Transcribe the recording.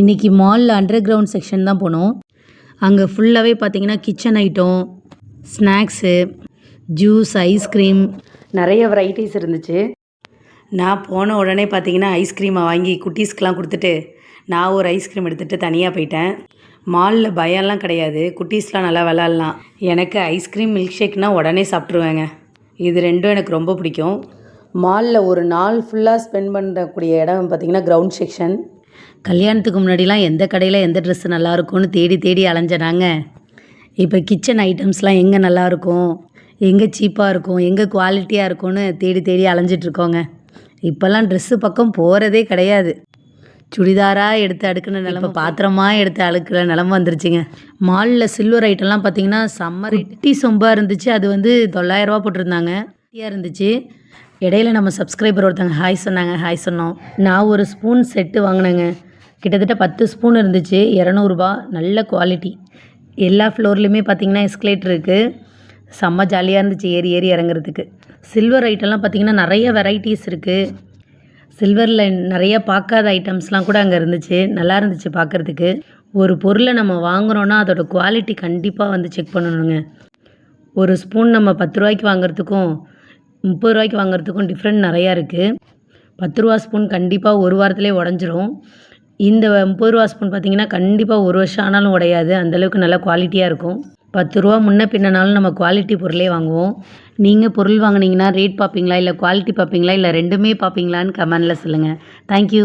இன்றைக்கி மாலில் under ground section தான் போனோம். அங்கே ஃபுல்லாகவே பார்த்திங்கன்னா kitchen item, snacks, juice, ice cream நிறைய வெரைட்டிஸ் இருந்துச்சு. நான் போன உடனே பார்த்திங்கன்னா ஐஸ்கிரீமை வாங்கி குட்டீஸ்க்கெலாம் கொடுத்துட்டு நான் ஒரு ஐஸ்கிரீம் எடுத்துகிட்டு தனியாக போயிட்டேன். மாலில் பயம்லாம் கிடையாது, குட்டீஸ்லாம் நல்லா விளாட்லாம். எனக்கு ஐஸ்கிரீம், மில்க் ஷேக்னால் உடனே சாப்பிட்ருவேங்க. இது ரெண்டும் எனக்கு ரொம்ப பிடிக்கும். மாலில் ஒரு நாள் ஃபுல்லாக ஸ்பெண்ட் பண்ணக்கூடிய இடம் பார்த்திங்கன்னா கிரவுண்ட் செக்ஷன். கல்யாணத்துக்கு முன்னாடிலாம் எந்த கடையில் எந்த ட்ரெஸ்ஸு நல்லாயிருக்கும்னு தேடி தேடி அலைஞ்சனாங்க. இப்போ கிச்சன் ஐட்டம்ஸ்லாம் எங்கே நல்லாயிருக்கும், எங்கே சீப்பாக இருக்கும், எங்கே குவாலிட்டியாக இருக்கும்னு தேடி தேடி அலைஞ்சிட்ருக்கோங்க. இப்போல்லாம் ட்ரெஸ்ஸு பக்கம் போகிறதே கிடையாது. சுடிதாராக எடுத்து அடுக்கின நிலமை, பாத்திரமாக எடுத்து அடுக்கிற நிலமை வந்துருச்சுங்க. மாலில் சில்வர் ஐட்டம்லாம் பார்த்திங்கன்னா செம்ம குட்டி சொம்பாக இருந்துச்சு. அது வந்து 900 ரூபா போட்டிருந்தாங்க. குட்டியாக இருந்துச்சு. இடையில நம்ம சப்ஸ்கிரைபர் ஒருத்தங்க ஹாய் சொன்னாங்க, ஹாய் சொன்னோம். நான் ஒரு ஸ்பூன் செட்டு வாங்கினேங்க. கிட்டத்தட்ட 10 ஸ்பூன் இருந்துச்சு, 200 ரூபா. நல்ல குவாலிட்டி. எல்லா ஃப்ளோர்லேயுமே பார்த்திங்கன்னா எஸ்கலேட்டர் இருக்குது. செம்ம ஜாலியாக இருந்துச்சு ஏறி ஏறி இறங்குறதுக்கு. சில்வர் ஐட்டம்லாம் பார்த்திங்கன்னா நிறைய வெரைட்டிஸ் இருக்குது. சில்வரில் நிறைய பார்க்காத ஐட்டம்ஸ்லாம் கூட அங்கே இருந்துச்சு. நல்லா இருந்துச்சு பார்க்குறதுக்கு. ஒரு பொருளை நம்ம வாங்குகிறோன்னா அதோடய குவாலிட்டி கண்டிப்பாக வந்து செக் பண்ணணுங்க. ஒரு ஸ்பூன் நம்ம 10 ரூபாய்க்கு வாங்குறதுக்கும் 30 ரூபாய்க்கு வாங்குறதுக்கும் டிஃப்ரெண்ட் நிறையா இருக்குது. 10 ரூபா ஸ்பூன் கண்டிப்பாக ஒரு வாரத்துலேயே உடஞ்சிரும். இந்த 30 ரூபா ஸ்பூன் பார்த்திங்கன்னா கண்டிப்பாக ஒரு வருஷம் ஆனாலும் உடையாது. அந்தளவுக்கு நல்லா குவாலிட்டியாக இருக்கும். 10 ரூபா முன்ன பின்னனாலும் நம்ம குவாலிட்டி பொருளே வாங்குவோம். நீங்கள் பொருள் வாங்கினீங்கன்னா ரேட் பார்ப்பீங்களா, இல்லை குவாலிட்டி பார்ப்பீங்களா, இல்லை ரெண்டுமே பார்ப்பீங்களான்னு கமெண்டில் சொல்லுங்கள். தேங்க்யூ.